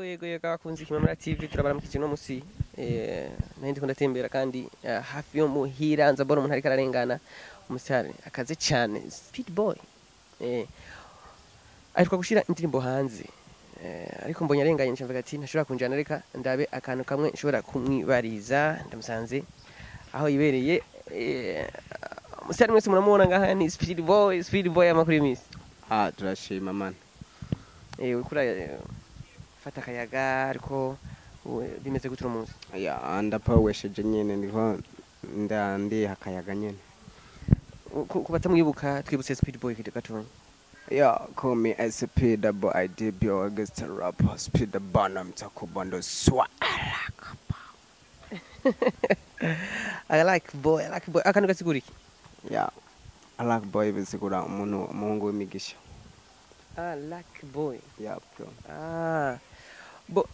yego abakunzi kimwe TV turabaramukije no musi nandi ko ndatembera kandi hafi yo muhira nza mbona umuntu ariko ararengana umusare akaze cyane Speedboy ariko gushira indirimbo hanze ariko mbonye arenganye nshamvuga ati ntashobora kunjana reka ndabe akantu kamwe nshobora kumwibariza ndamusanze aho yibereye umusare mwese muramubona ngaha ni Speedboy amakuru y'imisi turashima man ukura fata kayaga ariko bimeze gutura umunsi ndapawesheje nyene niho ndi hakayaga nyene kubata mwibuka twibutse Speedboy gatonya call me Speedboy I did be against the rap Speedboy mtakubando swa I like boy akantu gasiguriki I like boy bisigura umuntu umuhungu w'imigisha like boy bro bo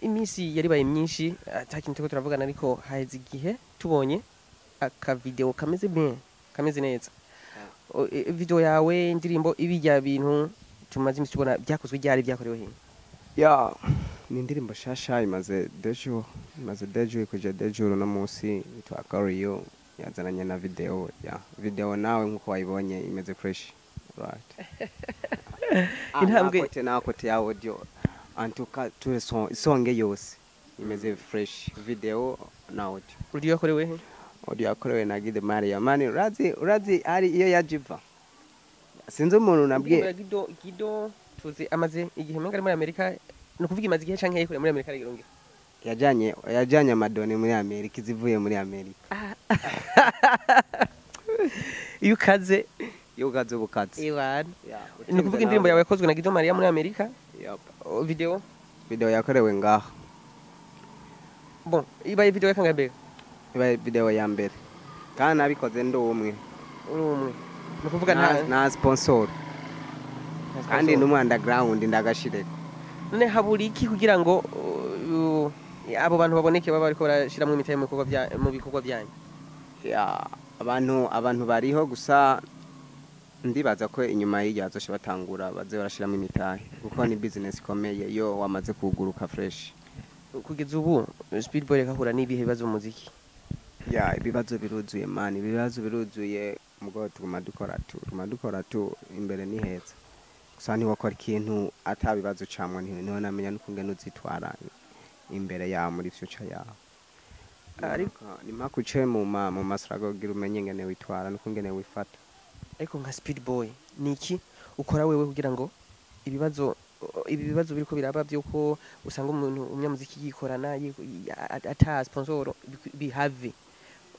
imisi yaribaye myinshi atakintu teko turavugana ariko haize igihe tubonye aka video kameze bien kameze neza video yawe indirimbo ibijya bintu tumaze imisi tubona byakozwe ryari byakorewe he ni indirimbo shasha imaze dejo kuje dejo no munsi twakariyo yazananye na video nawe nkuko wayibonye imeze fresh right intambwe nakote ya audio antuka tu songe yose imeze fresh video na audio audio yakorewe he audio yakorewe na Gide Maria mani urazi ari iyo yajiva sinzi umuntu nabwiye Gido tuzi amaze igihe menga muri Amerika no kuvuga imaze igihe canke yikore muri Amerika rigirongera yajanye amadoni muri Amerika izivuye muri Amerika iyo kaze ubukatsi ni kuvuga indirimbo yawe yakozwe na Gide Maria muri Amerika video yakorewe ngaho bon ibaye video yakangabe ibaye video ya mbere kandi nabikoze ndo umwe no kuvuga na sponsor kandi no underground ndagashireko none haburi iki kugira ngo abo bantu baboneke baba ariko barashira mu miteye mu bikorwa byanyu abantu bariho gusa ndibaza ko inyuma y'iryo azoshe batangura baze barashiramo imitahe kuko ni business ikomeye yo wamaze kuguruka fresh kugeza ubu Speedboy yakahura n'ibihe bibazo mu muziki ibibazo biruzuye man ibibazo biruzuye mugo tuguma dukora tu imbere ni heza gusa ni wakora ikintu atabibazo camwe niho namenya n'ukungene uzitwara imbere ya muri future yawe ariko ni makuce mu masrago gira umenye ngene witwara n'ukungene wifata ariko nka Speedboy niki ukora wewe kugira ngo ibibazo biriko biraba byuko usanga umuntu umunyamuziki yikorana ata sponsor bihave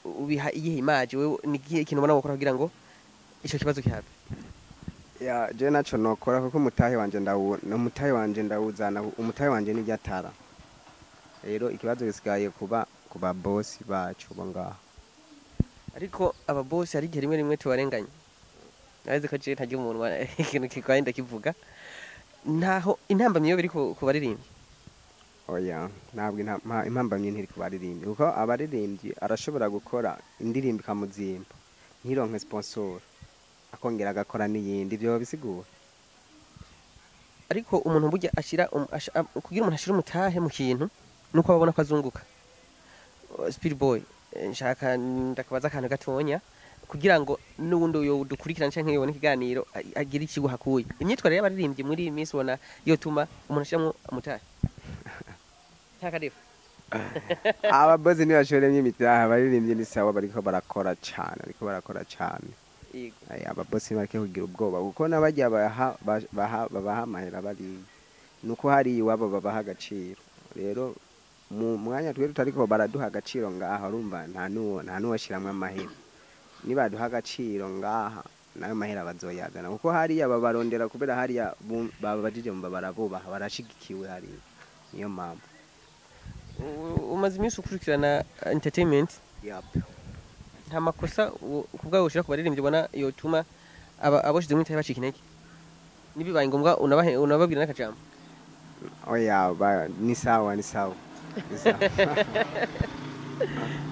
ubiha iyihe image wewe nigiye ikintu ubona gukora kugira ngo ico kibazo kihave je naco nokora kuko umutahe wanje ndawuzana umutahe wanje ni ryatara rero ikibazo gisigaye kuba boss bacu bonga ariko aba boss ari gihe rimwe tubarenganye naze ko je ntagiye umuntu ikintu kikwaye ndakivuga ntaho intambamye biri kubaririmbi ntabwo impambamye ntiri kubaririmbi kuko abaririmbyi arashobora gukora indirimbo ikamuzimba ntironke sponsor akongera agakora n'iyindi byo bisigura ariko umuntu burya ashira kugira umuntu ashira umutahe mu kintu nuko babona ko azunguka Speedboy nshaka ndakabaza akantu gatonya kugira ngo nubundi uyo dukurikirana canke yobona ikiganiro agira ikigo hakuye imyitwarire y'abaririmbyi muri Miss bona yo tuma umuntu ashiramo umutahe ntakadefu ababozi ni bashoremye imitahe abaririmbyi ni sawa bariko barakora cyane ababosi bareke kugira ubwoba kuko nabajya babaha amahera bari nuko hari iwabo babaha agaciro rero mu mwanya twe tutariko baraduha agaciro ngaha urumva nta nuwo ashiramwe amahera nibaduha agaciro ngaha nayo mahera bazoyazana kuko hariya babarondera kubera hariya babajije mu barabubaha barashigikiwe hariya niyo mpamvu umaze iminsi ukurikirana entertainment nta makosa kubwaho ushira kubaririmbyi ubona yotuma aboshize mwitaye bacika intege nibibaye ngombwa unababwira n'akajambo ni sawa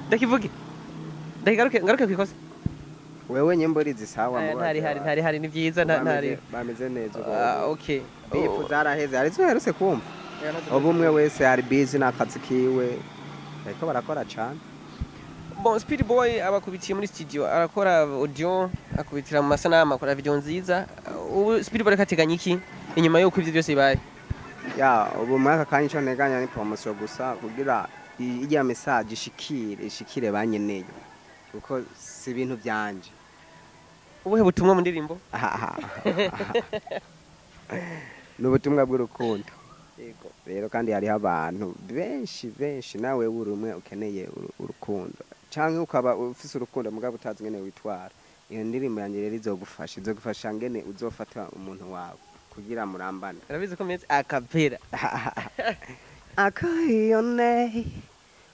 ndakivuge ngaruke kwikosa wewe nyembori zisawa ntari ni byiza ntari bameze neza okay bifu zaraheze arizo heruse kumva ubumwe wese ari busy n'akazi kiwe ariko barakora cyane. Bon, Speedboy abakubitiye muri studio arakora audio, akubitira mu masanamu, akora video nziza. Ubu Speedboy kateganya iki inyuma yo kwivyo byose bibaye? Ya ubu mwaka kanya cyo neganya ni promotion gusa kugira ijya message ishikire banyeneye kuko si ibintu byanje. Ubuhe butumwa mu ndirimbo? N'ubutumwa bw'urukundo. Yego. Rero kandi hari abantu benshi nawe urumwe ukeneye urukundo. Canke ukaba ufise urukundo mugabo utazi ngene witwara. Iyo ndirimbo yanje rero izogufasha ngene uzofata umuntu wawe kugira murambane. Arabizi ko meze akapera. I call your name,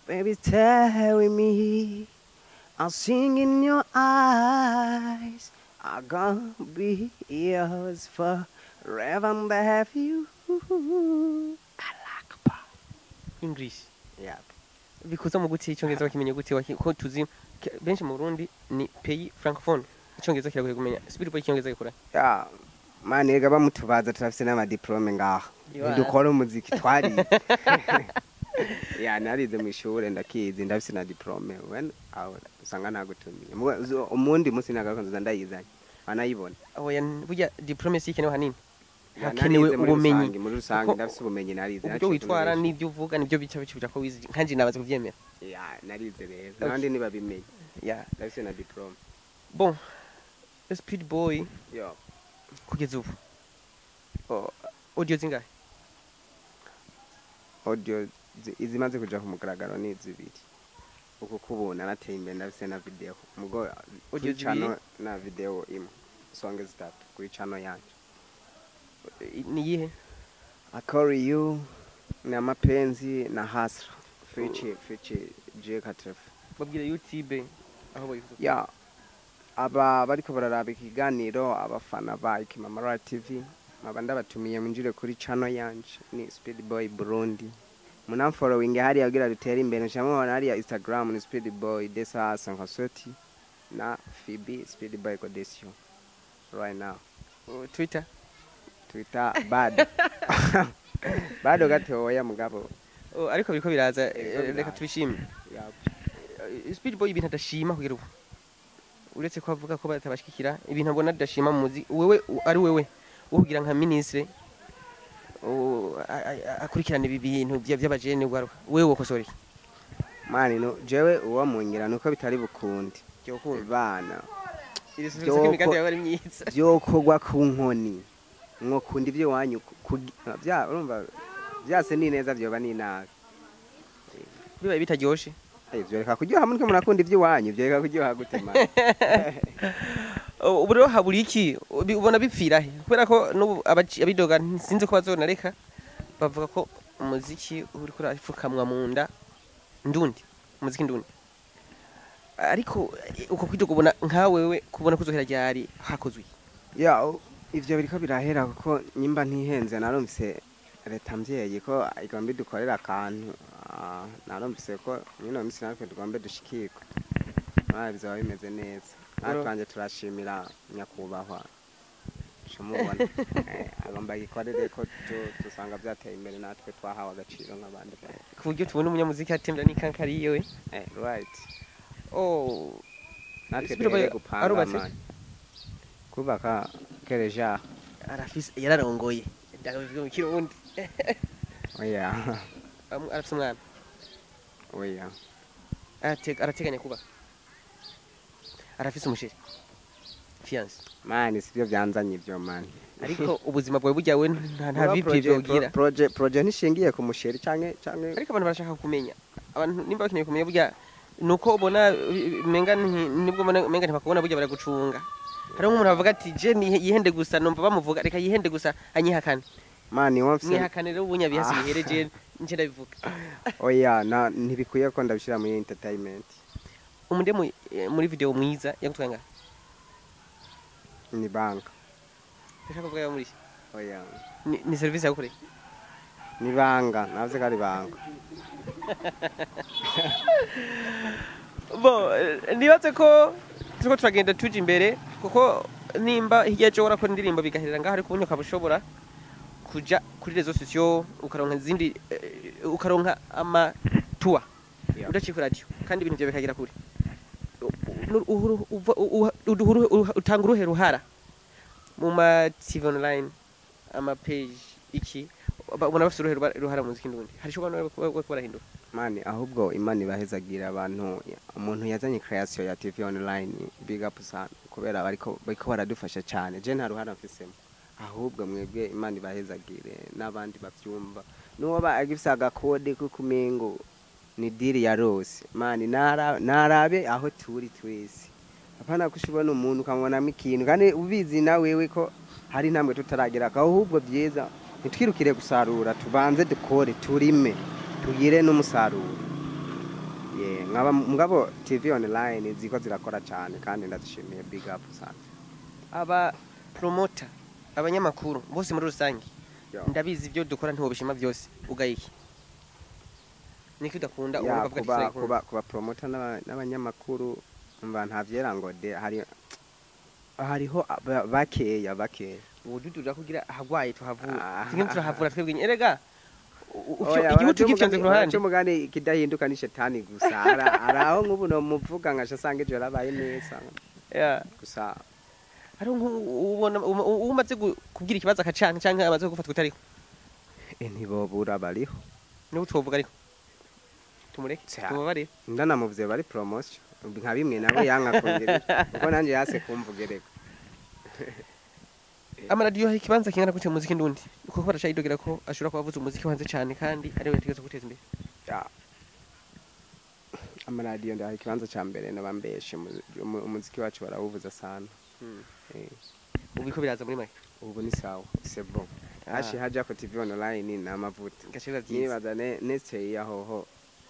baby stay with me. I'll sing in your eyes. I'm gonna be yours forever and have you. I like English. Yeah. Bikuza mu guti icyongereza bakimenye gute ko tuzi benshi mu Burundi ni pays francophone. Icyongereza kiragoye kumenya. Speedboy icyongereza gikora. Yeah. Mani rega bamutubaza turafise n'ama diplome ngaho. Dukora umuziki twari. Ya narize mu ishure ndakizi ndafise na diplome. When usanga nagutumiye. Umundi musi nagakonza ndayizanye. Banayibona. Oya burya diplome si ikeneye hanini. Hakenewe ubumenyi muri rusange ndafise ubumenyi narize. Ibyo witwara n'ibyo uvuga nibyo bica bicubira ko wizi kandi nabaze kuvyemera. Ya narize rero. Nandi nibabimenye. Ya ndafise na diplome. Bon. Speedboy. Yo. Kugeza ubu audio zingahe? Audio izimaze kuja ku mugaragaro ni zibiri uko kubona nateye imbere ndafise na video mugo audio channel na video imwe songe zitatu kuri channel yanje. Ni yihe? I call you na mapenzi na hasra fichi J4 babwire YouTube aho bayivuga. Ya aba bariko bararaba ikiganiro abafana ba Ikimamara TV mabanda batumiye munjire kuri channel yanje ni Speedboy Burundi munam following hari yagira dutera imbere nshamwe hari ya Instagram ni Speedboy desa 560 na Phoebe Speedboy Codesio right now. Twitter bado gatoya mugabo ariko biriko biraza reka tubishime. Speedboy ibintu adashima kugira ubu uretse ko avuga ko batabashikira ibintu abona adashima mu muzi wewe ari wewe uhugira nka ministre akurikirana ibi bintu by'abajene ugaruka wewe wokosoreye mani no jewe uwo mungira nuko bitari bukundi cyo bana irisubiza k'imiganda yawe ari myiza byokogwa ku nkoni nko kundi byo wanyu bya urumva byase ni neza byoba ni nabi bibaye bitaryoshe ivyo reka kuryoha muri ko murakunda iby'iwanyu byo reka kuryoha gutema. Ubu rero haburi iki ubona bipfira he kubera ko n'ubu abidoga sinzi ko bazonareka bavuga ko umuziki uri kuri afukamwa mu nda ndundi umuziki ndundi ariko uko kwidoga ubona nka wewe kubona kuzohera ryari hakozwe. Ya ivyo biriko birahera kuko nyimba ntihenze narumvise leta mvyeyi ko igomba dukorera akantu narumvise ko nyine misi natwe tugombe dushikirwa bizaba bimeze neza natwanje turashimira nyakubahwa shumubona agomba gikorere ko tusanga byateye imbere natwe twahawe agaciro nk'abandi ku buryo tubona umunyamuziki atembera n'ikankari yewe right natwe Speedboy gupanga kubaka kereja arafise yararongoye ndagabivuga mu kirundi. Oya arafise umwana. Oya arateganya kuba arafise umusheri fiance mani sivyo byanzanye ivyo mani ariko ubuzima bwawe bujyawe nta vipri byo gira project nishingiye ku musheri canke ariko abantu barashaka kumenya abantu nimba bakeneye kumenya burya nuko ubona menga nibwo menga ntibakubona burya baragucunga hari umuntu avuga ati je yihende gusa numva bamuvuga reka yihende gusa anyihakane mani wamfise nyihakane rero ubunya bihasi bihereje nje ndabivuga. Oya ntibikuye ko ndabishira muri entertainment. Umunde muri video mwiza yagutwanga ni banka ndashaka kuvuga muri oya ni service yakore ni banga navuze kari banga. Bo nibatse ko tuko turagenda tuje imbere kuko nimba hirya cyo urakora indirimbo bigaherera ngaho ariko ubunyuka bushobora kuja kuri rezo sosiyo ukaronka izindi ukaronka amatua udaciye kuri radio kandi ibintu byawe bikagira kure utanga uruhe ruhara mu ma TV online ama page iki ubona bafite uruhe ruhara mu muziki ndundi hari cyo barahindura mani ahubwo imana ibahezagira abantu umuntu yazanye creation ya TV online big up sana kubera bariko baradufasha cyane je nta ruhara mfisemo ahubwo mwebwe imana ibahezagire n'abandi bavyumva nuwo bagifisa agakode kukumengo ni diri ya rose mani narabe aho turi twese apana kushibona umuntu ukamubonamo ikintu kandi ubizi na wewe ko hari namwe tutaragera ahubwo byiza nitwirukire gusarura tubanze dukore turime tugire n'umusaruro nkaba mugabo TV online ziko zirakora cyane kandi ndazishimiye big up sana aba promoter abanyamakuru bose muri rusange ndabizi ibyo dukora ntibishima byose ugayiki niki udakunda kuba promoter n'abanyamakuru mba ntavyera ngo de hariho bakeya ududura kugira ahagwaye tuhavura kimwe turahavura twebwe erega igihugu gifite ku ruhande cyo mugane kidahinduka ni shetani gusa araho nk'ubu no muvuga ngasha sange je rabaye neza gusa ari ubona umaze kubwira ikibazo akacanga canke amaze gufatwa utariko ntibobura bariho n'utuvuga ariko tumureke tubabare ndanamuvuze bari promotion nka bimwe nawe yanka kongera kuko nanje yase kumvugereka amaradiyo ikibanza kingana gute muziki ndundi uko barasha idogera ko ashobora kubavuza umuziki wanze cyane kandi ari we yategetse guteza imbere amaradiyo ndaha ikibanza ca mbere nabambeshe umuziki wacu barawuvuza sana ubu iko biraza muri make ubu ni sawa c'est bon hashi haja ko TV online na amavuta gashira byiza nibaza netse yahoho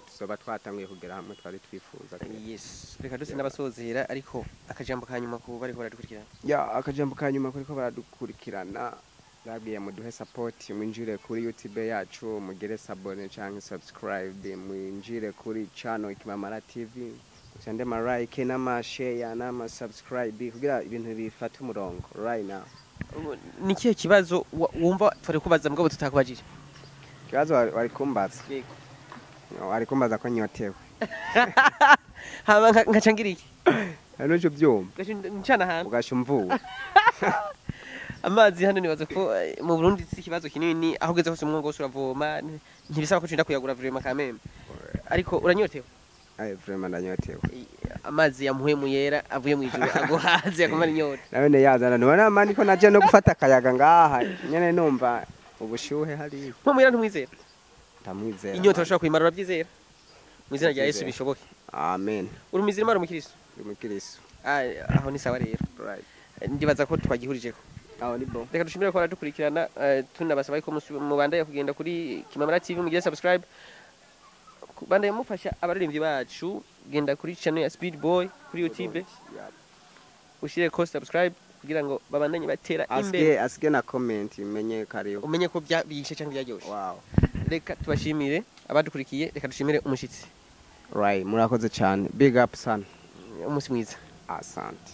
tuzoba twatanguye kugera hamwe twari twifuza yes reka duse n'abasozera ariko akajambo kanyuma ko bari baradukurikirana akajambo kanyuma ko baradukurikirana Rabia muduhe support mwinjire kuri YouTube yacu mugire sabone canke subscribe mwinjire kuri channel Ikimamara TV cyande ma like n'ama share n'ama subscribe kugira ibintu bifata umurongo right now. Nikiye kibazo wumva twari kubaza mugabo tutakubajije? Kibazo wari kumbaza. Yego. Wari kumbaza ko nyotewe. Haba ngacangira iki? Hano cyo byumva. Ncana hano. Ugashumvuwe. Amazi hano nibaza ko mu Burundi si kibazo kinini aho ugeze hose umwongo wose uravoma ntibisaba ko cinda kuyagura vraiment kameme. Ariko uranyotewe? Vraiment ndanyotewe. Amazi yamuhe mu yera avuye mu ijuru agohaze yakomara inyota. Nabone yazana nubona mani ko naje no gufata akayaga ngaha nyene numva ubushuhe hari. Mu mwira ntumwizera? Ndamwizera. Inyota urashaka kuyimara urabyizera? Mu izina rya Yesu bishoboke. Amen. Urumizira mara mu Kristo? Mu Kristo. Aho ni sawa rero. Right. Ndibaza ko twagihurijeko. Aho ni bo. Reka dushimire ko baradukurikirana tunabasaba ko mubanda kugenda kuri Kimamara TV mugire subscribe. Banda yamufasha abaririmbyi bacu genda kuri channel ya Speedboy kuri YouTube. Ushire ko subscribe kugira ngo babandanye batera imbere. Asige na comment umenye kariyo. Umenye ko byishe cyangwa byaryoshe. Wow. Reka tubashimire abadukurikiye, reka dushimire umushitsi. Right, murakoze cyane. Big up son. Umunsi mwiza. Asante.